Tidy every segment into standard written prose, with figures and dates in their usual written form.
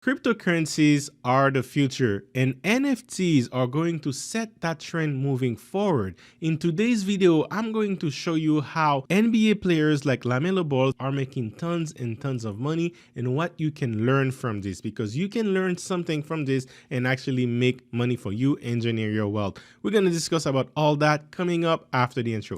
Cryptocurrencies are the future, and NFTs are going to set that trend moving forward. In today's video, I'm going to show you how NBA players like Lamelo Ball are making tons and tons of money and what you can learn from this, because you can learn something from this and actually make money for you, engineer your wealth. We're going to discuss about all that coming up after the intro.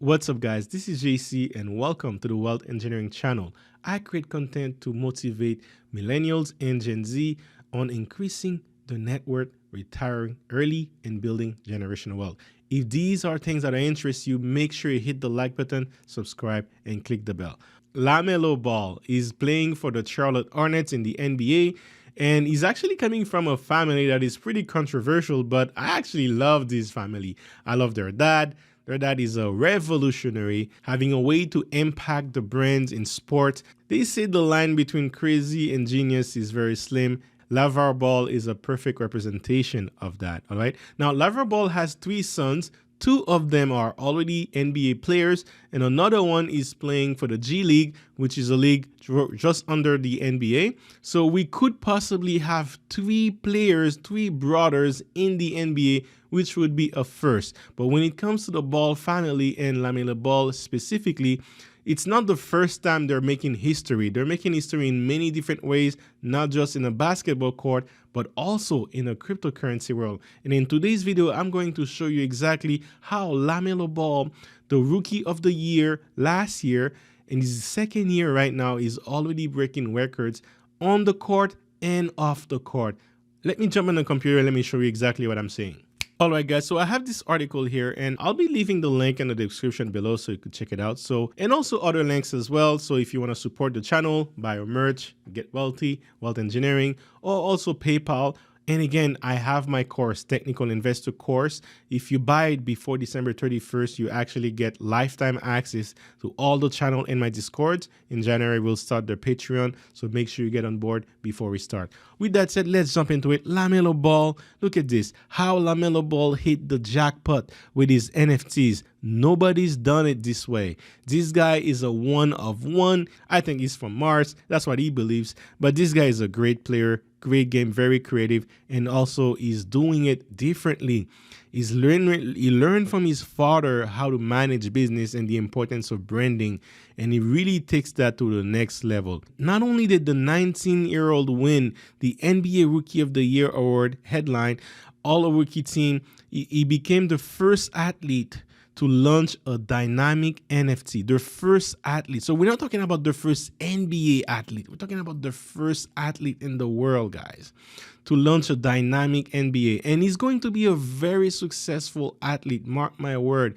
What's up, guys? This is JC and welcome to the Wealth Engineering channel. I create content to motivate millennials and Gen Z on increasing their net worth, retiring early, and building generational wealth. If these are things that interest you, make sure you hit the like button, subscribe, and click the bell. Lamelo Ball is playing for the Charlotte Hornets in the NBA, and he's actually coming from a family that is pretty controversial, but I actually love this family. I love their dad. Their dad is a revolutionary, having a way to impact the brands in sport. They say the line between crazy and genius is very slim. LaVar Ball is a perfect representation of that, all right? Now, LaVar Ball has 3 sons. 2 of them are already NBA players, and another one is playing for the G League, which is a league just under the NBA. So we could possibly have 3 players, 3 brothers in the NBA, which would be a first. But when it comes to the Ball family and Lamelo Ball specifically, it's not the first time they're making history. They're making history in many different ways, not just in a basketball court, but also in a cryptocurrency world. And in today's video, I'm going to show you exactly how Lamelo Ball, the rookie of the year last year, in his second year right now, is already breaking records on the court and off the court. Let me jump on the computer and let me show you exactly what I'm saying. All right, guys, so I have this article here and I'll be leaving the link in the description below so you could check it out. So, and also other links as well. So if you want to support the channel, buy our merch, get wealthy, wealth engineering, or also PayPal. And again, I have my course, Technical Investor course. If you buy it before December 31st, you actually get lifetime access to all the channel in my Discord. In January, we'll start the Patreon, so make sure you get on board before we start. With that said, let's jump into it. Lamelo Ball, look at this. How Lamelo Ball hit the jackpot with his NFTs. Nobody's done it this way. This guy is a one of one. I think he's from Mars. That's what he believes. But this guy is a great player, great game, very creative, and also he's doing it differently. He learned from his father how to manage business and the importance of branding, and he really takes that to the next level. Not only did the 19-year-old win the NBA Rookie of the Year award headline, All-Rookie team, he became the first athlete to launch a dynamic NFT, their first athlete. So we're not talking about the first NBA athlete. We're talking about the first athlete in the world, guys, to launch a dynamic NBA. And he's going to be a very successful athlete, mark my word.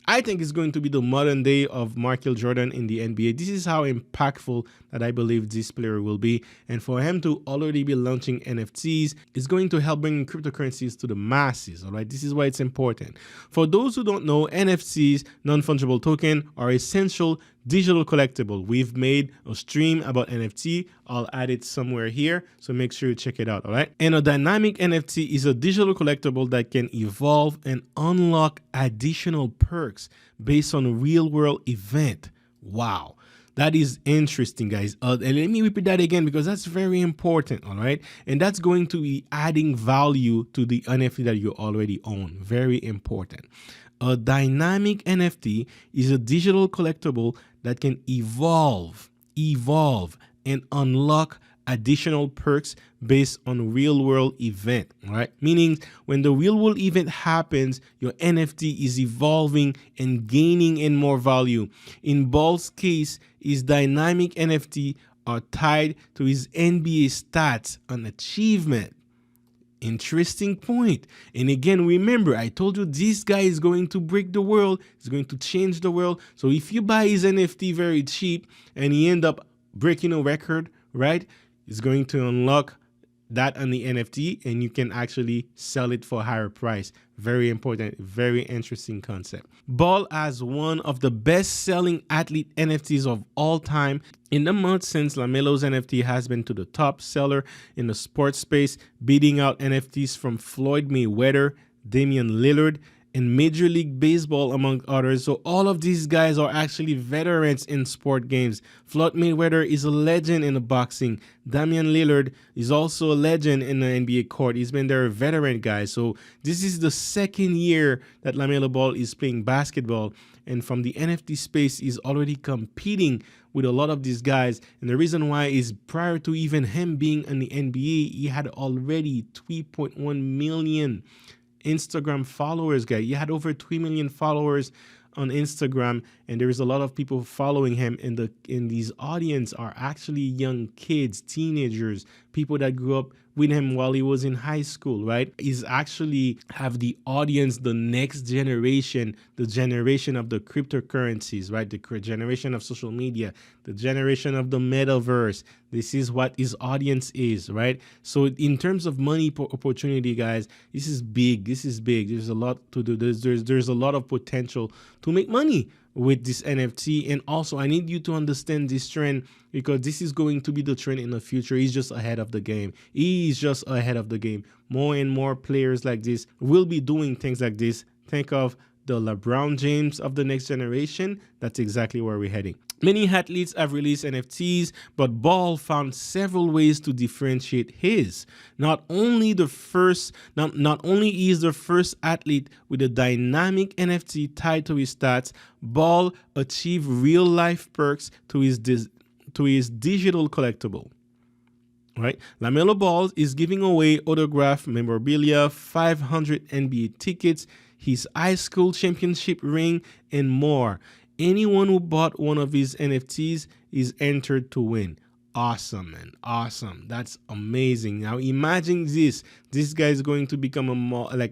I think it's going to be the modern day of Michael Jordan in the NBA. This is how impactful that I believe this player will be. And for him to already be launching NFTs is going to help bring cryptocurrencies to the masses, all right? This is why it's important. For those who don't know, NFTs, non-fungible token, are essential digital collectible. We've made a stream about NFT. I'll add it somewhere here, so make sure you check it out, all right? And a dynamic NFT is a digital collectible that can evolve and unlock additional perks based on a real-world event. Wow. That is interesting, guys. And let me repeat that again because that's very important, all right? And that's going to be adding value to the NFT that you already own. Very important. A dynamic NFT is a digital collectible that can evolve, and unlock additional perks based on a real-world event, all right? Meaning when the real-world event happens, your NFT is evolving and gaining in more value. In Ball's case, his dynamic NFT are tied to his NBA stats and achievement. Interesting point. And again, remember, I told you this guy is going to break the world. He's going to change the world. So if you buy his NFT very cheap and he end up breaking a record, right, it's going to unlock that on the NFT and you can actually sell it for a higher price. Very important, very interesting concept. Ball has one of the best selling athlete NFTs of all time. In the month since, Lamelo's NFT has been to the top seller in the sports space, beating out NFTs from Floyd Mayweather, Damian Lillard, and Major League Baseball, among others. So all of these guys are actually veterans in sport games. Floyd Mayweather is a legend in the boxing. Damian Lillard is also a legend in the NBA court. He's been there, a veteran guy. So this is the second year that Lamelo Ball is playing basketball. And from the NFT space, he's already competing with a lot of these guys. And the reason why is prior to even him being in the NBA, he had already 3.1 million Instagram followers, guy. He had over 3 million followers on Instagram, and there is a lot of people following him. In these audience are actually young kids, teenagers, people that grew up with him while he was in high school, right? He's actually have the audience, the next generation, the generation of the cryptocurrencies, right? The generation of social media, the generation of the metaverse. This is what his audience is, right? So in terms of money opportunity, guys, this is big. This is big. There's a lot to do. There's a lot of potential to make money with this NFT. And also, I need you to understand this trend, because this is going to be the trend in the future. He's just ahead of the game. He's just ahead of the game. More and more players like this will be doing things like this. Think of the LeBron James of the next generation. That's exactly where we're heading. Many athletes have released NFTs, but Ball found several ways to differentiate his. Not only is the first athlete with a dynamic NFT tied to his stats, Ball achieved real-life perks to his digital collectible. Right? Lamelo Ball is giving away autographed memorabilia, 500 NBA tickets, his high school championship ring, and more. Anyone who bought one of his NFTs is entered to win. Awesome, man. Awesome. That's amazing. Now imagine this. This guy is going to become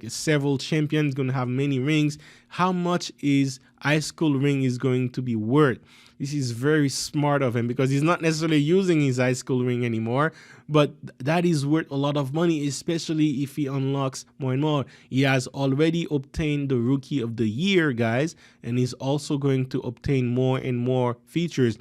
several champions, going to have many rings. How much is high school ring is going to be worth? This is very smart of him, because he's not necessarily using his high school ring anymore, but that is worth a lot of money, especially if he unlocks more and more. He has already obtained the Rookie of the Year, guys, and he's also going to obtain more and more features.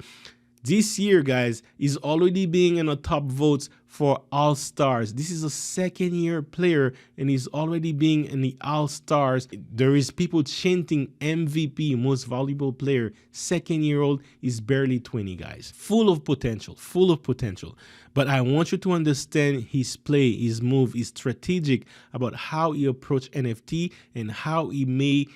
This year, guys, is already being in the top votes for All-Stars. This is a second-year player, and he's already being in the All-Stars. There is people chanting MVP, most valuable player. Second-year-old is barely 20, guys. Full of potential, full of potential. But I want you to understand his play, his move, his strategic about how he approached NFT and how he may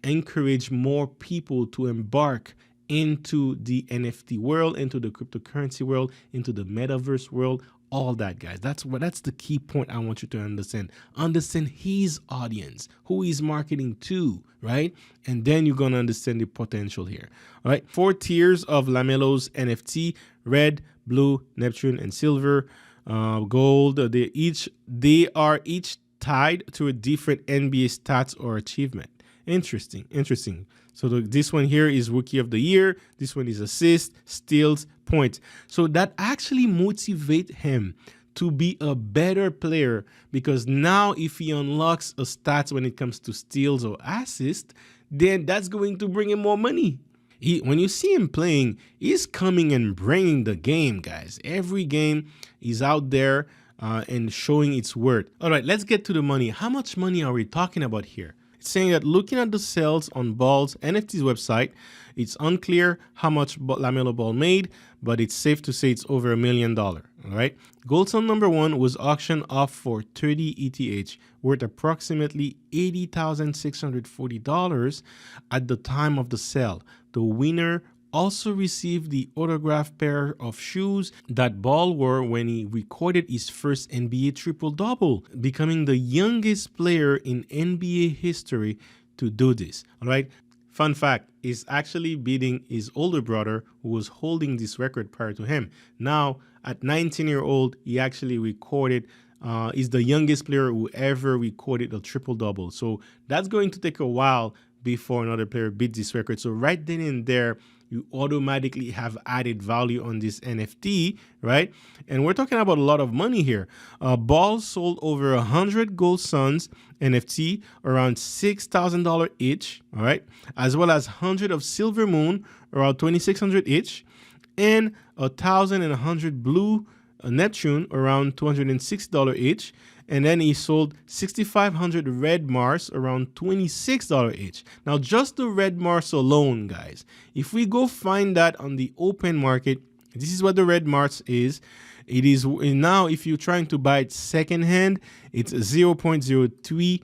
encourage more people to embark into the NFT world, into the cryptocurrency world, into the metaverse world, all that, guys. That's the key point I want you to understand. Understand his audience, who he's marketing to, right? And then you're going to understand the potential here. All right. 4 tiers of Lamelo's NFT: red, blue, Neptune, and silver, gold. They are each tied to a different NBA stats or achievement. Interesting. So this one here is Rookie of the Year. This one is assists, steals, points. So that actually motivates him to be a better player, because now if he unlocks a stats when it comes to steals or assists, then that's going to bring him more money. When you see him playing, he's coming and bringing the game, guys. Every game he's out there and showing its worth. All right, let's get to the money. How much money are we talking about here? It's saying that looking at the sales on Ball's NFTs website, it's unclear how much Lamelo Ball made, but it's safe to say it's over $1 million. All right. Gold Sun number 1 was auctioned off for 30 ETH, worth approximately $80,640 at the time of the sale. The winner also received the autographed pair of shoes that Ball wore when he recorded his first NBA triple-double, becoming the youngest player in NBA history to do this. All right. Fun fact, he's actually beating his older brother, who was holding this record prior to him. Now, at 19-year-old, he actually recorded is the youngest player who ever recorded a triple-double. So that's going to take a while before another player beats this record. So right then and there, you automatically have added value on this NFT, right? And we're talking about a lot of money here. Ball sold over 100 Gold Suns NFT, around $6,000 each, all right? As well as 100 of Silver Moon, around $2,600 each, and 1,100 Blue Neptune, around $260 each, and then he sold 6,500 red Mars around $26 each. Now, just the red Mars alone, guys, if we go find that on the open market, this is what the red Mars is. It is now, if you're trying to buy it secondhand, it's 0.03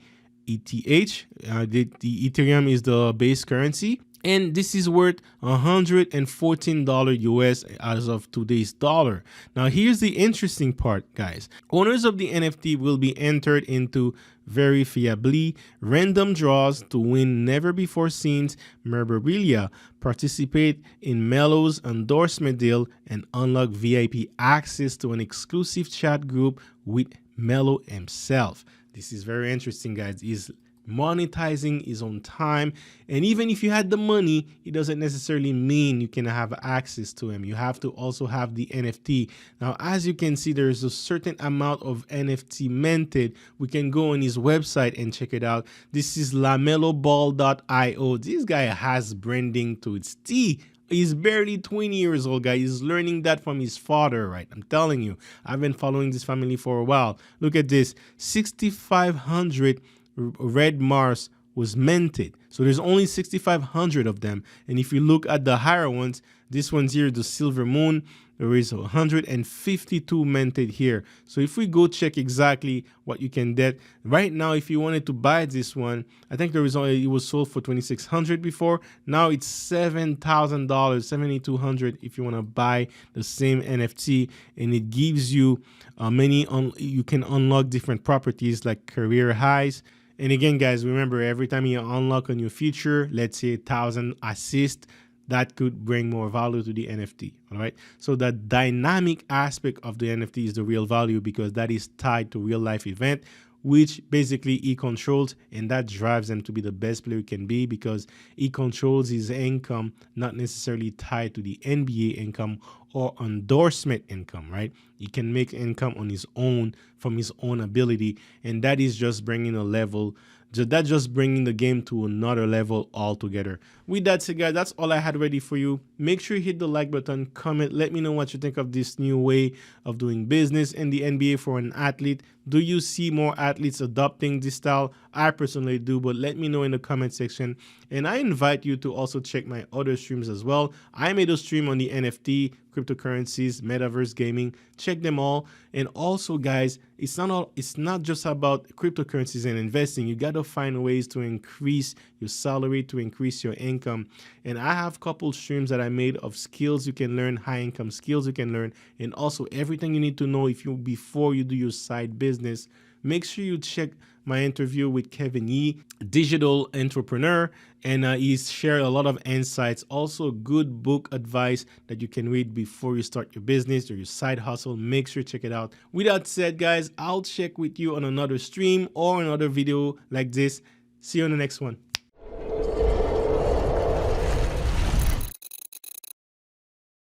ETH. The Ethereum is the base currency. And this is worth $114 US as of today's dollar. Now, here's the interesting part, guys. Owners of the NFT will be entered into verifiably random draws to win never-before-seen memorabilia, participate in Melo's endorsement deal, and unlock VIP access to an exclusive chat group with Melo himself. This is very interesting, guys. He's monetizing his own time, and even if you had the money, it doesn't necessarily mean you can have access to him. You have to also have the NFT. Now, as you can see, there's a certain amount of NFT minted. We can go on his website and check it out. This is lameloball.io. This guy has branding to its T. He's barely 20 years old, guys. He's learning that from his father, right? I'm telling you, I've been following this family for a while. Look at this, 6,500 red Mars was minted. So there's only 6,500 of them. And if you look at the higher ones, this one's here, the Silver Moon, there is 152 minted here. So if we go check exactly what you can get right now, if you wanted to buy this one, I think there is only, it was sold for 2,600 before. Now it's $7,000, 7,200 if you want to buy the same NFT, and it gives you you can unlock different properties like career highs. And again, guys, remember, every time you unlock a new feature, let's say 1,000 assists, that could bring more value to the NFT. All right. So the dynamic aspect of the NFT is the real value, because that is tied to real life event, which basically he controls, and that drives him to be the best player he can be, because he controls his income, not necessarily tied to the NBA income or endorsement income, right? He can make income on his own from his own ability, and that is just bringing a level. That's just bringing the game to another level altogether. With that said, guys, that's all I had ready for you. Make sure you hit the like button, comment, let me know what you think of this new way of doing business in the NBA for an athlete. Do you see more athletes adopting this style? I personally do, but let me know in the comment section. And I invite you to also check my other streams as well. I made a stream on the NFT, cryptocurrencies, metaverse gaming. Check them all. And also, guys, it's not just about cryptocurrencies and investing. You got to find ways to increase your salary, to increase your income. And I have a couple streams that I made of skills you can learn, high income skills you can learn, and also everything you need to know before you do your side business. Make sure you check my interview with Kevin Yee, digital entrepreneur, and he's shared a lot of insights, also good book advice that you can read before you start your business or your side hustle. Make sure you check it out. With that said, guys, I'll check with you on another stream or another video like this. See you on the next one.